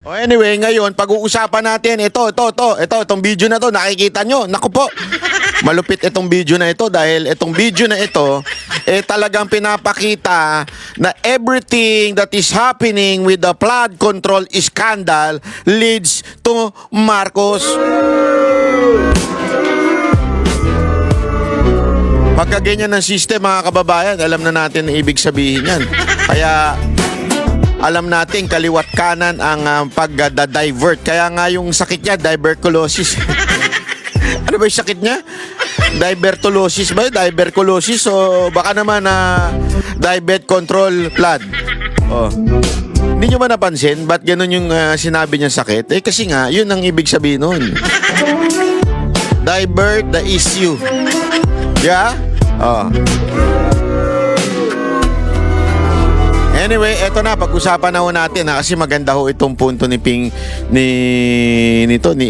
Anyway, ngayon, pag-uusapan natin, itong video na to, nakikita nyo, naku po, malupit itong video na ito dahil itong video na ito, talagang pinapakita na everything that is happening with the flood control scandal leads to Marcos. Pagka ganyan ng system, mga kababayan, alam na natin ang ibig sabihin yan. Kaya alam natin kaliwat kanan ang pagda-divert. Kaya nga yung sakit niya, tuberculosis. Ano ba yung sakit niya? Divertulosis ba yun? Diverculosis o baka naman diabetes control flood. Oh. Hindi nyo ba napansin? Ba't ganun yung sinabi niya sakit? Kasi nga, yun ang ibig sabihin nun. Divert the issue. Yeah? Oh. Anyway, eto na, pag-usapan na ho natin kasi maganda ho itong punto ni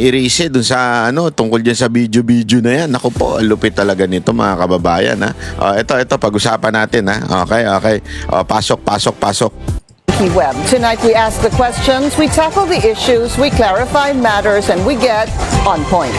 Erice dun sa tungkol diyan sa video na yan. Naku po, lupit talaga nito mga kababayan Ito pag-usapan natin Okay. Pasok. Web. Tonight we ask the questions, we tackle the issues, we clarify matters, and we get on point.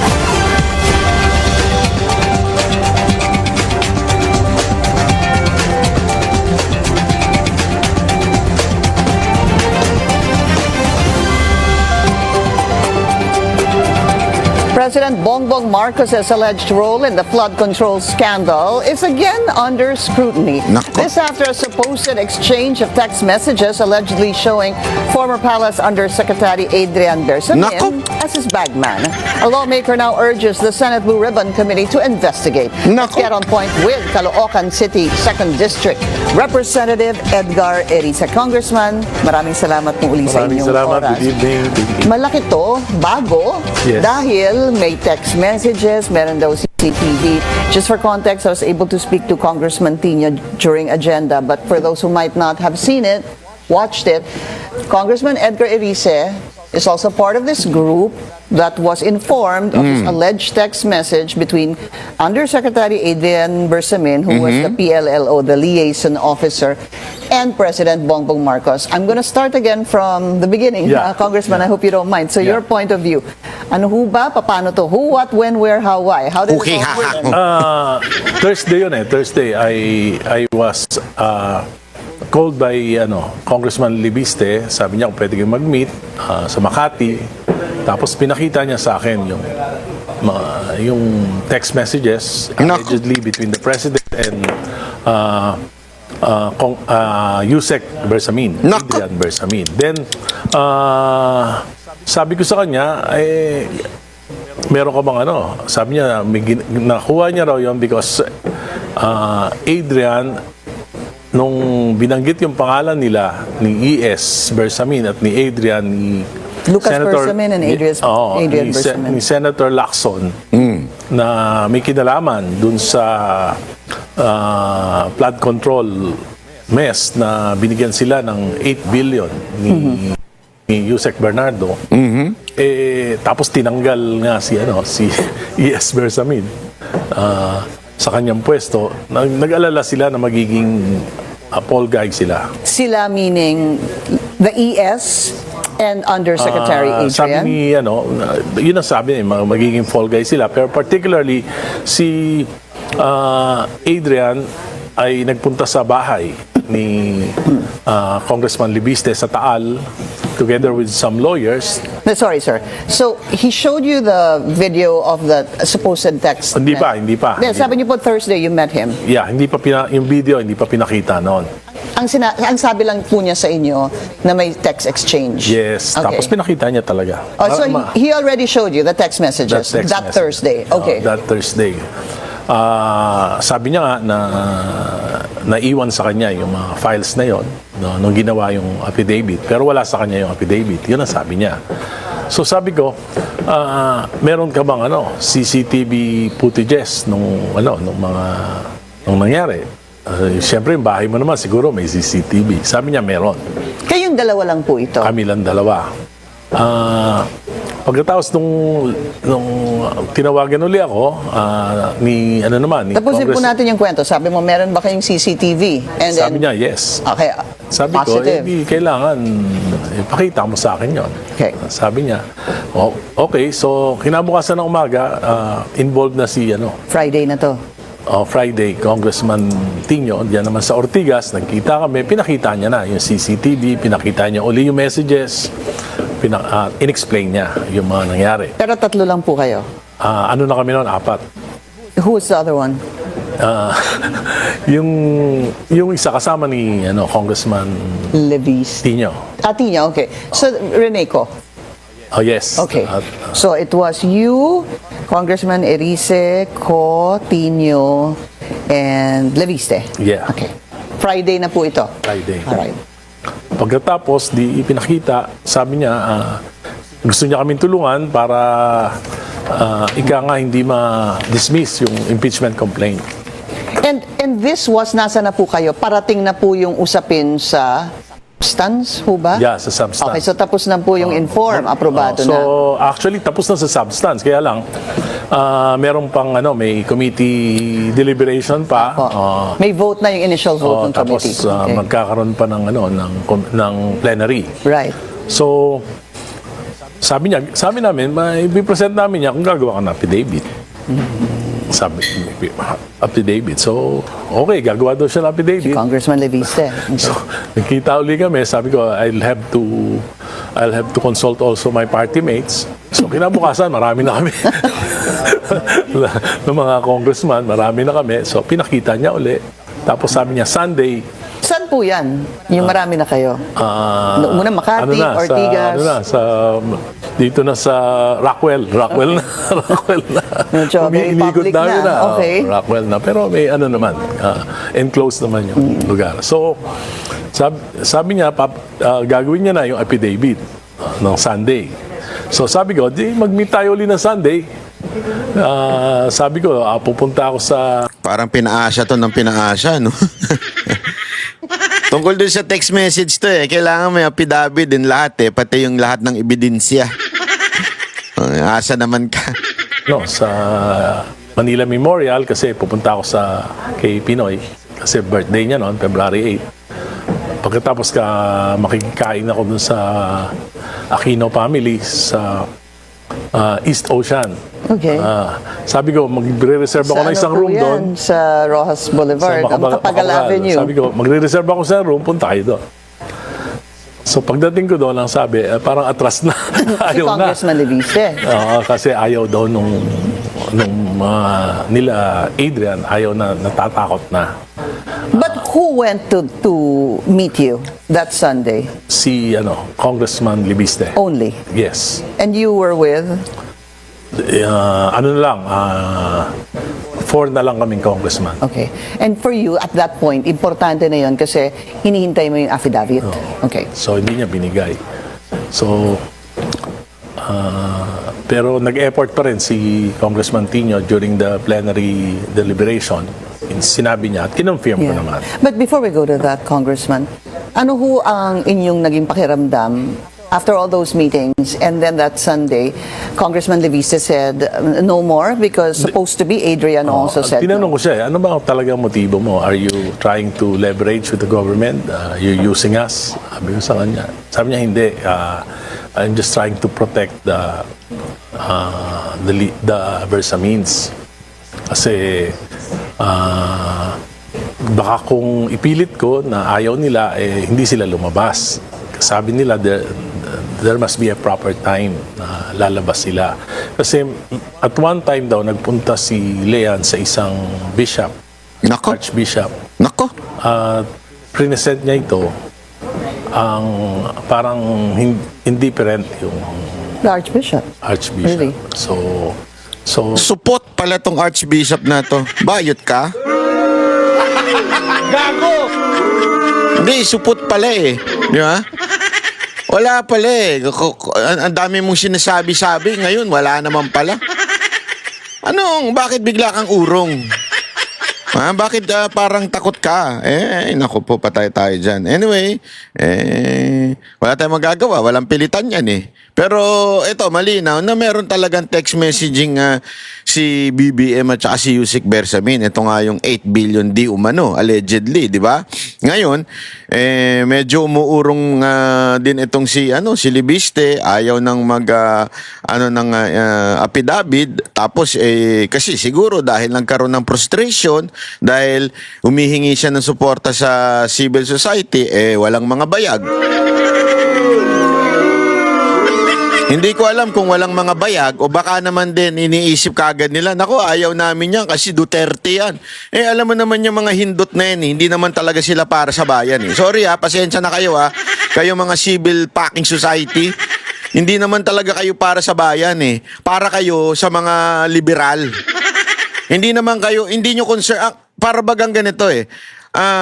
President Bongbong Marcos's alleged role in the flood control scandal is again under scrutiny. Nako. This after a supposed exchange of text messages allegedly showing former Palace Undersecretary Adrian Bersamin Nako. as his bagman. A lawmaker now urges the Senate Blue Ribbon Committee to investigate. Let's Nako. get on point with Caloocan City 2nd District Representative Edgar Erice. Congressman, maraming salamat po uli sa inyong oras. Good evening. Malaki to, bago, Yes. dahil may text messages, meron daw CCTV. Just for context, I was able to speak to Congressman Tino during agenda, but for those who might not have seen it, watched it, Congressman Edgar Erice is also part of this group that was informed of his alleged text message between Undersecretary Adrian Bersamin, who was the PLLO, the liaison officer, and President Bongbong Marcos. I'm going to start again from the beginning, Yeah. Congressman. I hope you don't mind. So Yeah. your point of view. Ano ho ba? Paano to? Who, what, when, where, how, why? How did Okay, it all work? Thursday yun Thursday, I was called by Congressman Libiste. Sabi niya kung pwede kayong mag-meet sa Makati. Tapos pinakita niya sa akin yung text messages allegedly between the President and Yusek Bersamin, Nako. Adrian Bersamin. Then, sabi ko sa kanya, meron ka bang Sabi niya, nakuha niya raw yun because Adrian, nung binanggit yung pangalan nila ni E.S. Bersamin at ni Adrian, ni Lucas Bersamin and Adrian Bersamin. Ni Senator Lacson na may kinalaman dun sa flood control mess na binigyan sila ng 8 billion ni Yusek Bernardo. Tapos tinanggal nga si E.S. Bersamin sa kanyang pwesto. Nag-alala sila na magiging Paul Guy sila. Sila meaning the ES and Undersecretary Adrian? Sabi ni, yun ang sabi niya, magiging fall guy sila. Pero particularly, si Adrian ay nagpunta sa bahay ni Congressman Libiste sa Taal together with some lawyers. No, sorry, sir. So, he showed you the video of the supposed text. Hindi pa. Yeah, sabi niyo po Thursday you met him. Yeah, yung video hindi pa pinakita noon. Ang sabi lang po niya sa inyo na may text exchange. Yes, Okay. tapos pinakita niya talaga. Oh, so he already showed you the text messages that Thursday. Okay. That Thursday. Sabi niya nga na naiwan sa kanya yung mga files na yon nung ginawa yung affidavit. Pero wala sa kanya yung affidavit. Yun ang sabi niya. So sabi ko, meron ka bang CCTV footages nung nangyari? Siyempre, yung bahay mo naman siguro may CCTV. Sabi niya meron. Kayong dalawa lang po ito. Kami lang dalawa. Pagkatapos nung tinawagan uli ako, ni Tapusin po Congress, natin yung kwento. Sabi mo, meron ba kayong CCTV? And sabi then, niya, yes. okay, Sabi positive. ko, di kailangan ipakita mo sa akin yon. Okay. Sabi niya, okay, so kinabukasan ng umaga, involved na si Friday na to. Friday, Congressman Tino, diyan naman sa Ortigas, nagkita kami, pinakita niya na yung CCTV, pinakita niya uli yung messages, in-explain niya yung mga nangyari. Pero tatlo lang po kayo. Ano na kami noon? 4. Who's the other one? Yung isa kasama ni Congressman Levis. Tino. Niya, okay. So, Reneco. Oh, yes. Okay. At, So, it was you, Congressman Erice, Co, Tino, and Leviste. Yeah. Okay. Friday na po ito. Friday. Alright. Pagkatapos, di ipinakita, sabi niya, gusto niya kaming tulungan para ika nga hindi ma-dismiss yung impeachment complaint. And this was, nasa na po kayo? Parating na po yung usapin sa substance, ho ba? Yeah, sa substance. Okay, so tapos na po yung inform, aprobado So, na. actually, tapos na sa substance. Kaya lang, meron pang, may committee deliberation pa. May vote na yung initial vote ng Tapos, committee. Okay. magkakaroon pa ng plenary. Right. So, sabi namin, i-present namin niya kung gagawa ka ng affidavit. Sabi, affidavit. So, okay, gagawa daw siya ng affidavit. Congressman Leviste. So, nagkita uli kami, sabi ko, I'll have to consult also my party mates. So, kinabukasan, marami na kami. Ng mga congressman, marami na kami. So, pinakita niya uli. Tapos sabi niya, Sunday, Saan po yan? Yung marami na kayo? Muna Makati, Ortigas. Dito na sa Rockwell na. Medyo very Umiikot public namin na. Okay. Rockwell na. Pero may naman, enclosed naman yung lugar. So, sabi niya, gagawin niya na yung affidavit ng Sunday. So, sabi ko, di mag-meet tayo ulit ng Sunday. Sabi ko, pupunta ako sa... Parang pinaasya to ng pinaasya, no? Tungkol dun sa text message to kailangan may affidavit din lahat pati yung lahat ng ebidensya. Asa naman ka. Sa Manila Memorial kasi pupunta ako kay Pinoy kasi birthday niya noon, February 8. Pagkatapos makikikain ako dun sa Aquino family sa East Ocean. Okay. Sabi ko, magre-reserve ako ng isang room doon. Sa Rojas Boulevard, ang Tapagal Avenue. Sabi ko, magre-reserve ako sa room, punta kayo doon. So pagdating ko doon, ang sabi, parang atras na. Si Ayaw na. Congressman Leviste. Kasi ayaw daw nung nila Adrian, ayaw na, natatakot na. But who went to meet you that Sunday? Si Congressman Libiste. Only. Yes. And you were with? 4 na lang kaming congressman. Okay. And for you, at that point, importante na yun kasi hinihintay mo yung affidavit. Okay. So, hindi niya binigay. So, pero nag-effort pa rin si Congressman Tino during the plenary deliberation. Sinabi niya at kinonfirm ko naman. But before we go to that, Congressman, ano ho ang inyong naging pakiramdam after all those meetings, and then that Sunday, Congressman Leviste said no more because supposed to be Adrian also said Tinanong no. ko siya, ano ba talagang motibo mo? Are you trying to leverage with the government? You're using us? Sabi ko sa kanya. Sabi niya, hindi. I'm just trying to protect the Versamines. Kasi baka kung ipilit ko na ayaw nila, hindi sila lumabas. Sabi nila, there must be a proper time na lalabas sila. Kasi at one time daw, nagpunta si Leon sa isang bishop, Nako. archbishop. Nako. Present niya ito, ang parang indifferent yung The Archbishop. archbishop. Really? So Supot pala tong archbishop na to. Bayot ka? Gago! Hindi, supot pala Di ba? Wala pala Ang dami mong sinasabi-sabi. Ngayon, wala naman pala. Bakit bigla kang urong? Bakit parang takot ka? Naku po, patay tayo dyan. Anyway, wala tayong magagawa. Walang pilitan yan eh. Pero ito, malinaw na meron talagang text messaging si BBM at saka si Yusek Bersamin. Ito nga yung 8 billion di umano, allegedly, di ba? Ngayon, medyo umuurong din itong si Libiste, ayaw nang affidavit. Tapos kasi siguro dahil nagkaroon ng frustration, dahil humihingi siya ng suporta sa civil society, walang mga bayag. Hindi ko alam kung walang mga bayag o baka naman din iniisip kagad nila, nako, ayaw namin yan kasi Duterte yan. Alam mo naman yung mga hindot na yan, hindi naman talaga sila para sa bayan. Sorry pasensya na kayo kayo mga civil packing society. Hindi naman talaga kayo para sa bayan Para kayo sa mga liberal. Hindi naman kayo, hindi nyo concern, para bagang ganito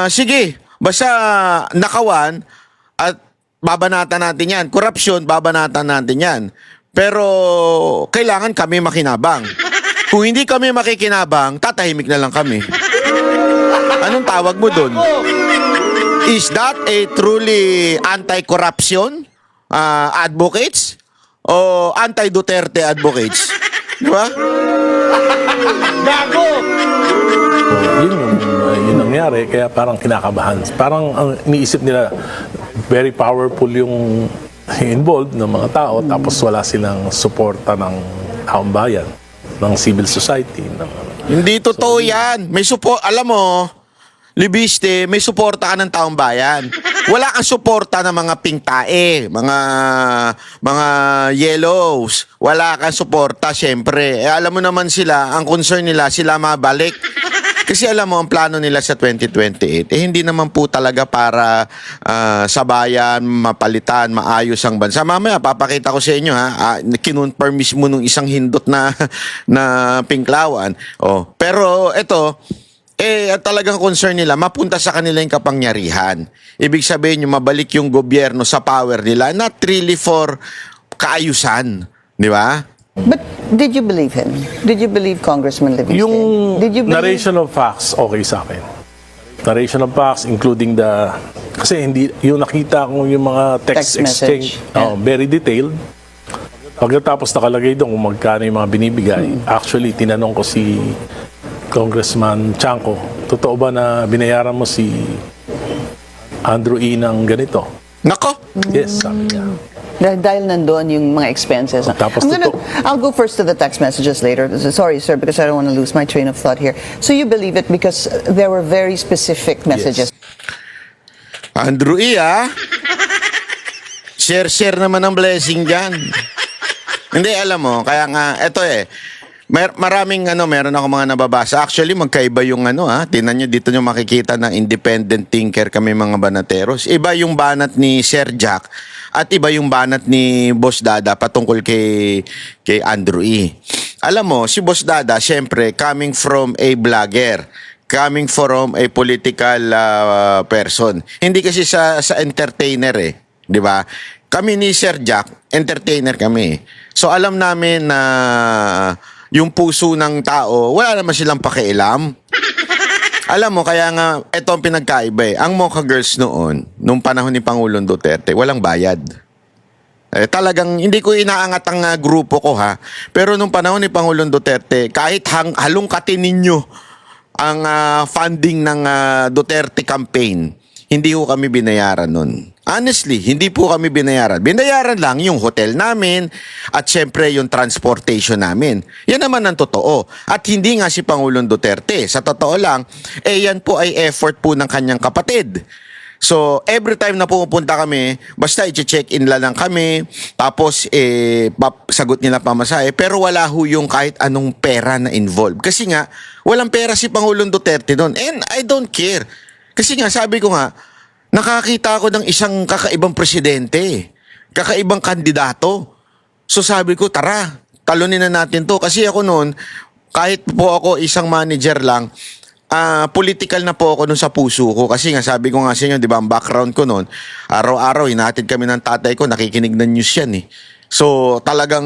sige, basta nakawan at babanatan natin yan. Korupsyon, babanatan natin yan. Pero kailangan kami makinabang. Kung hindi kami makikinabang, tatahimik na lang kami. Anong tawag mo dun? Is that a truly anti-corruption advocates? O anti-Duterte advocates? Di ba? Gago! Yun nangyari, kaya parang kinakabahan. Parang ang iniisip nila, very powerful yung involved ng mga tao, tapos wala silang suporta ng taong bayan, ng civil society. Hindi totoo yan. May support, alam mo, Libiste, may suporta ka ng taong bayan. Wala kang suporta ng mga pingtae, mga yellows. Wala kang suporta, syempre. Alam mo naman sila, ang concern nila, sila mabalik. Kasi alam mo, ang plano nila sa 2028, hindi naman po talaga para sa bayan, mapalitan, maayos ang bansa. Mamaya, papakita ko sa inyo, kinonfirm mismo nung isang hindot na pinklawan. Pero ito, talagang concern nila, mapunta sa kanila yung kapangyarihan. Ibig sabihin yung mabalik yung gobyerno sa power nila, not really for kaayusan. Di ba? But did you believe him? Did you believe Congressman Leviste? Yung Did you believe... narration of facts, okay sa akin. Narration of facts, including kasi hindi, yung nakita ko yung mga text exchange, message. very detailed. Pagkatapos nakalagay doon kung magkano yung mga binibigay. Actually, tinanong ko si Congressman Chanco, totoo ba na binayaran mo si Andrew E. ng ganito? Nako! Yes, sabi niya. Dahil nandoon yung mga expenses. Tapos I'll go first to the text messages later. Sorry, sir, because I don't want to lose my train of thought here. So you believe it because there were very specific messages. Andrew E. Share naman ang blessing dyan. Hindi, alam mo, kaya nga, eto maraming meron ako mga nababasa. Actually, magkaiba yung Tingnan nyo, dito nyo makikita ng independent thinker kami mga banateros. Iba yung banat ni Sir Jack at iba yung banat ni Boss Dada patungkol kay Andrew E. Alam mo, si Boss Dada, syempre, coming from a vlogger, coming from a political person. Hindi kasi sa entertainer di ba? Kami ni Sir Jack, entertainer kami. So alam namin na yung puso ng tao, wala naman silang pakialam. Alam mo, kaya nga, ito ang pinagkaiba Ang Mocha Girls noon, nung panahon ni Pangulong Duterte, walang bayad. Talagang, hindi ko inaangat ang grupo ko pero nung panahon ni Pangulong Duterte, kahit halongkatin ninyo ang funding ng Duterte campaign, hindi ko kami binayaran nun. Honestly, hindi po kami binayaran. Binayaran lang yung hotel namin at syempre yung transportation namin. Yan naman ang totoo. At hindi nga si Pangulong Duterte. Sa totoo lang, yan po ay effort po ng kanyang kapatid. So, every time na pupunta kami, basta i-check-in lang kami, tapos sagot nila pamasahe, pero wala ho yung kahit anong pera na involved. Kasi nga, walang pera si Pangulong Duterte doon. And I don't care. Kasi nga, sabi ko nga, nakakita ako ng isang kakaibang presidente, kakaibang kandidato. So sabi ko, tara, talunin na natin to. Kasi ako noon, kahit po ako isang manager lang, political na po ako noon sa puso ko. Kasi nga sabi ko nga sa inyo, di ba, ang background ko noon, araw-araw, hinatid kami ng tatay ko, nakikinig ng news yan So talagang,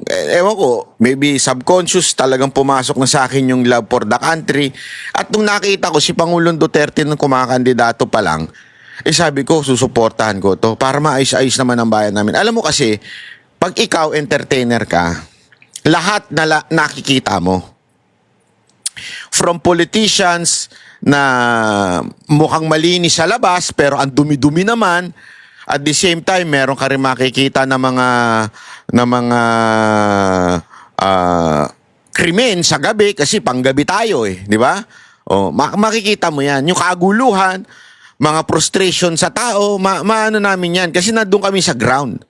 ewan ko, maybe subconscious talagang pumasok na sa akin yung love for the country. At nung nakita ko si Pangulong Duterte nung kumakandidato pa lang, sabi ko, susuportahan ko to para maayos-ayos naman ang bayan namin. Alam mo kasi, pag ikaw entertainer ka, lahat na nakikita mo. From politicians na mukhang malinis sa labas pero ang dumi-dumi naman. At the same time, meron ka rin makikita na mga krimen sa gabi kasi panggabi tayo di ba? O, makikita mo yan. Yung kaguluhan, mga frustration sa tao, maano namin yan kasi nandun kami sa ground.